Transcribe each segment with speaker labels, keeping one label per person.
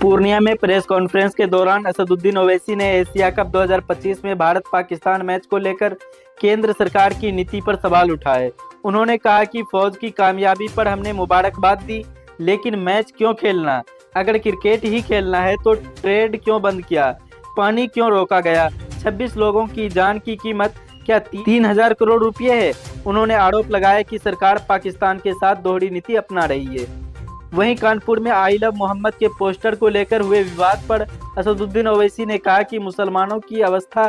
Speaker 1: पूर्णिया में press conference के दौरान असदुद्दीन ओवैसी ने एशिया कप 2025 में भारत पाकिस्तान मैच को लेकर केंद्र सरकार की नीति पर सवाल उठाए। उन्होंने कहा कि फौज की कामयाबी पर हमने मुबारकबाद दी, लेकिन मैच क्यों खेलना? अगर क्रिकेट ही खेलना है तो ट्रेड क्यों बंद किया? पानी क्यों रोका गया? 26 लोगों की जान की कीमत क्या 3000 करोड़ रुपए है? उन्होंने आरोप लगाया कि सरकार पाकिस्तान के साथ दोहरी नीति अपना रही है। वहीं कानपुर में आई लव मोहम्मद के पोस्टर को लेकर हुए विवाद पर असदुद्दीन ओवैसी ने कहा कि मुसलमानों की अवस्था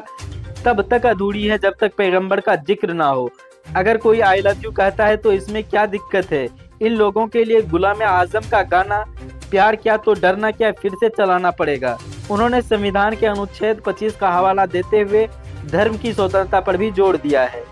Speaker 1: तब तक अधूरी है जब तक पैगंबर का जिक्र ना हो। अगर कोई आई लव यू कहता है तो इसमें क्या दिक्कत है? इन लोगों के लिए गुलाम आजम का गाना प्यार क्या तो डरना क्या फिर से चलाना पड़ेगा। उन्होंने संविधान के अनुच्छेद 25 का हवाला देते हुए धर्म की स्वतंत्रता पर भी जोर दिया है।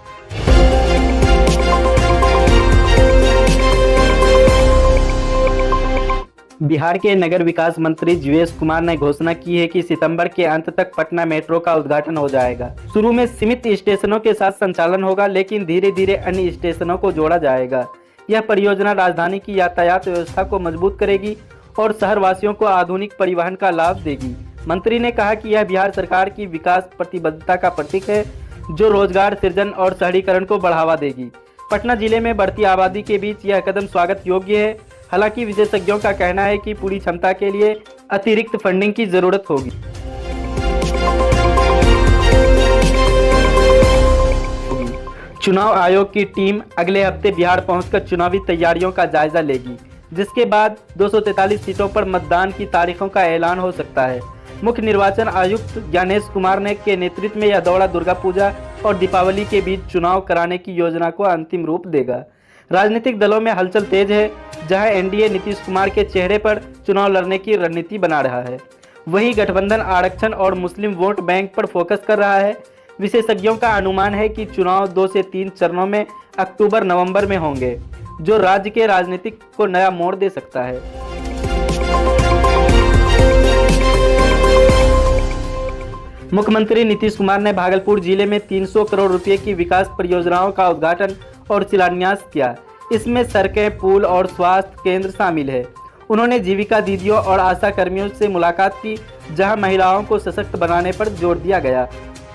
Speaker 1: बिहार के नगर विकास मंत्री जीवेश कुमार ने घोषणा की है कि सितंबर के अंत तक पटना मेट्रो का उद्घाटन हो जाएगा। शुरू में सीमित स्टेशनों के साथ संचालन होगा, लेकिन धीरे धीरे अन्य स्टेशनों को जोड़ा जाएगा। यह परियोजना राजधानी की यातायात व्यवस्था को मजबूत करेगी और शहरवासियों को आधुनिक परिवहन का लाभ देगी। मंत्री ने कहा कि यह बिहार सरकार की विकास प्रतिबद्धता का प्रतीक है, जो रोजगार सृजन और शहरीकरण को बढ़ावा देगी। पटना जिले में बढ़ती आबादी के बीच यह कदम स्वागत योग्य है। हालांकि विशेषज्ञों का कहना है कि पूरी क्षमता के लिए अतिरिक्त फंडिंग की जरूरत होगी। चुनाव आयोग की टीम अगले हफ्ते बिहार पहुंचकर चुनावी तैयारियों का जायजा लेगी, जिसके बाद 243 सीटों पर मतदान की तारीखों का ऐलान हो सकता है। मुख्य निर्वाचन आयुक्त ज्ञानेश कुमार ने के नेतृत्व में यह दौरा दुर्गा पूजा और दीपावली के बीच चुनाव कराने की योजना को अंतिम रूप देगा। राजनीतिक दलों में हलचल तेज है, जहां एनडीए नीतीश कुमार के चेहरे पर चुनाव लड़ने की रणनीति बना रहा है। वहीं गठबंधन आरक्षण और मुस्लिम वोट बैंक पर फोकस कर रहा है। विशेषज्ञों का अनुमान है कि चुनाव 2 से 3 चरणों में अक्टूबर-नवंबर में होंगे, जो राज्य के राजनीतिक को नया मोड़ दे सकता है। मुख्यमंत्री नीतीश कुमार ने भागलपुर जिले में 300 करोड़ रुपए की विकास परियोजनाओं का उद्घाटन और शिलान्यास किया। इसमें सड़कें, पुल और स्वास्थ्य केंद्र शामिल है। उन्होंने जीविका दीदियों और आशा कर्मियों से मुलाकात की, जहां महिलाओं को सशक्त बनाने पर जोर दिया गया।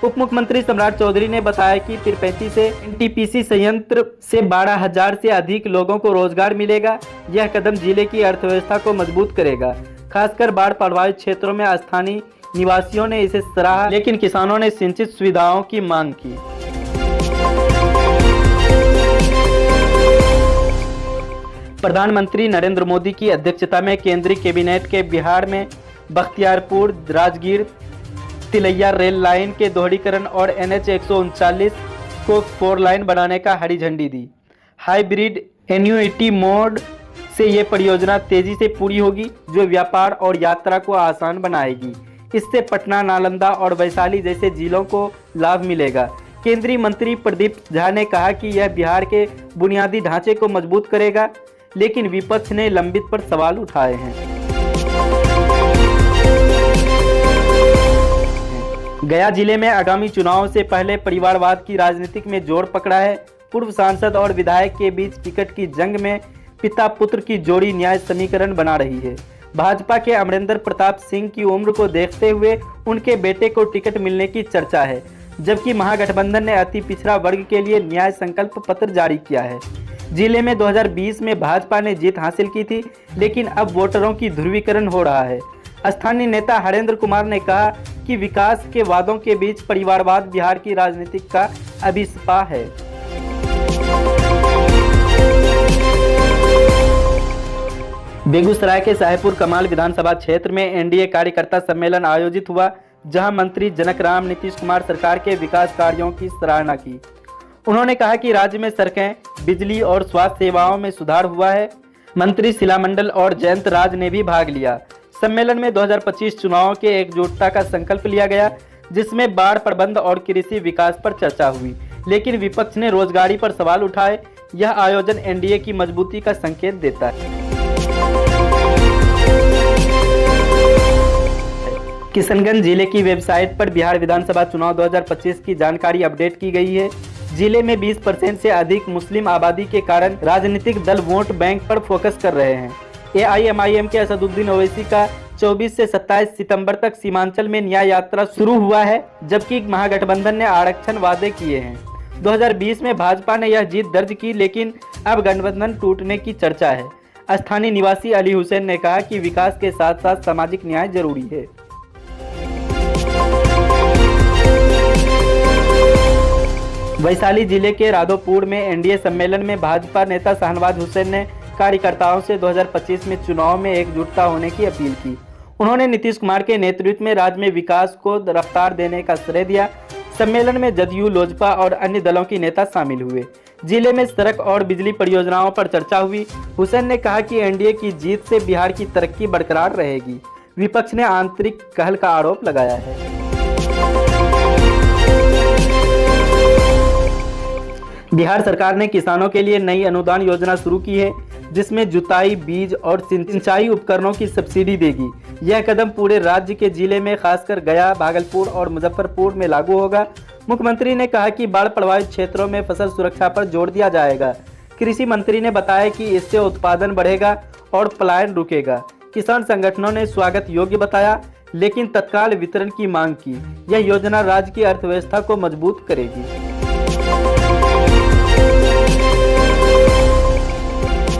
Speaker 1: उप मुख्यमंत्री सम्राट चौधरी ने बताया कि पीरपैंती से एनटीपीसी संयंत्र से 12,000 से अधिक लोगों को रोजगार मिलेगा। यह कदम जिले की अर्थव्यवस्था को मजबूत करेगा। खासकर बाढ़ प्रभावित क्षेत्रों में स्थानीय निवासियों ने इसे सराहा, लेकिन किसानों ने सिंचित सुविधाओं की मांग की। प्रधानमंत्री नरेंद्र मोदी की अध्यक्षता में केंद्रीय कैबिनेट के बिहार में बख्तियारपुर राजगीर तिलैया रेल लाइन के दोहरीकरण और NH 139 को 4 लाइन बनाने का हरी झंडी दी। हाइब्रिड एन्युइटी मोड से ये परियोजना तेजी से पूरी होगी, जो व्यापार और यात्रा को आसान बनाएगी। इससे पटना, नालंदा और वैशाली जैसे जिलों को लाभ मिलेगा। केंद्रीय मंत्री प्रदीप झा ने कहा कि यह बिहार के बुनियादी ढांचे को मजबूत करेगा, लेकिन विपक्ष ने लंबित पर सवाल उठाए हैं। गया जिले में आगामी चुनाव से पहले परिवारवाद की राजनीति में जोर पकड़ा है। पूर्व सांसद और विधायक के बीच टिकट की जंग में पिता पुत्र की जोड़ी न्याय समीकरण बना रही है। भाजपा के अमरेंद्र प्रताप सिंह की उम्र को देखते हुए उनके बेटे को टिकट मिलने की चर्चा है, जबकि महागठबंधन ने अति पिछड़ा वर्ग के लिए न्याय संकल्प पत्र जारी किया है। जिले में 2020 में भाजपा ने जीत हासिल की थी, लेकिन अब वोटरों की ध्रुवीकरण हो रहा है। स्थानीय नेता हरेंद्र कुमार ने कहा कि विकास के वादों के बीच परिवारवाद बिहार की राजनीति का अभिस्पा है। बेगूसराय के साहेबपुर कमाल विधानसभा क्षेत्र में एनडीए कार्यकर्ता सम्मेलन आयोजित हुआ, जहां मंत्री जनक राम नीतीश कुमार सरकार के विकास कार्यों की सराहना की। उन्होंने कहा कि राज्य में सड़कें, बिजली और स्वास्थ्य सेवाओं में सुधार हुआ है। मंत्री शिला मंडल और जयंत राज ने भी भाग लिया। सम्मेलन में 2025 चुनावों के एकजुटता का संकल्प लिया गया, जिसमें बाढ़ प्रबंध और कृषि विकास पर चर्चा हुई, लेकिन विपक्ष ने रोजगारी पर सवाल उठाए। यह आयोजन एनडीए की मजबूती का संकेत देता है। किशनगंज जिले की वेबसाइट पर बिहार विधानसभा चुनाव 2025 की जानकारी अपडेट की गई है। जिले में 20% से अधिक मुस्लिम आबादी के कारण राजनीतिक दल वोट बैंक पर फोकस कर रहे हैं। एआईएमआईएम के असदुद्दीन ओवैसी का 24 से 27 सितंबर तक सीमांचल में न्याय यात्रा शुरू हुआ है, जबकि महागठबंधन ने आरक्षण वादे किए हैं। 2020 में भाजपा ने यह जीत दर्ज की, लेकिन अब गठबंधन टूटने की चर्चा है। स्थानीय निवासी अली हुसैन ने कहा कि विकास के साथ साथ सामाजिक न्याय जरूरी है। वैशाली जिले के राधोपुर में एनडीए सम्मेलन में भाजपा नेता शाहनवाज हुसैन ने कार्यकर्ताओं से 2025 में चुनाव में एकजुटता होने की अपील की। उन्होंने नीतीश कुमार के नेतृत्व में राज्य में विकास को रफ्तार देने का श्रेय दिया। सम्मेलन में जदयू, लोजपा और अन्य दलों के नेता शामिल हुए। जिले में सड़क और बिजली परियोजनाओं पर चर्चा हुई। हुसैन ने कहा कि एनडीए की जीत से बिहार की तरक्की बरकरार रहेगी। विपक्ष ने आंतरिक कहल का आरोप लगाया है। बिहार सरकार ने किसानों के लिए नई अनुदान योजना शुरू की है, जिसमें जुताई, बीज और सिंचाई उपकरणों की सब्सिडी देगी। यह कदम पूरे राज्य के जिले में खासकर गया, भागलपुर और मुजफ्फरपुर में लागू होगा। मुख्यमंत्री ने कहा कि बाढ़ प्रभावित क्षेत्रों में फसल सुरक्षा पर जोर दिया जाएगा। कृषि मंत्री ने बताया कि इससे उत्पादन बढ़ेगा और पलायन रुकेगा। किसान संगठनों ने स्वागत योग्य बताया, लेकिन तत्काल वितरण की मांग की। यह योजना राज्य की अर्थव्यवस्था को मजबूत करेगी।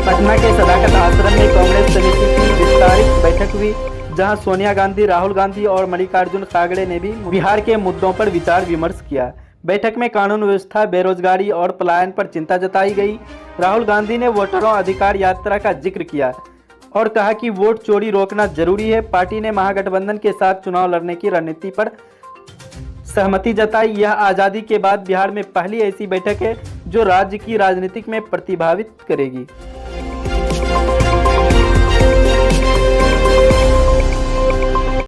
Speaker 1: पटना के सदाकत आश्रम में कांग्रेस समिति की विस्तारित बैठक हुई, जहां सोनिया गांधी, राहुल गांधी और मल्लिकार्जुन खड़गे ने भी बिहार के मुद्दों पर विचार विमर्श किया। बैठक में कानून व्यवस्था, बेरोजगारी और पलायन पर चिंता जताई गई। राहुल गांधी ने वोटरों अधिकार यात्रा का जिक्र किया और कहा कि वोट चोरी रोकना जरूरी है। पार्टी ने महागठबंधन के साथ चुनाव लड़ने की रणनीति पर सहमति जताई। यह आजादी के बाद बिहार में पहली ऐसी बैठक है जो राज्य की राजनीति में प्रतिभावित करेगी।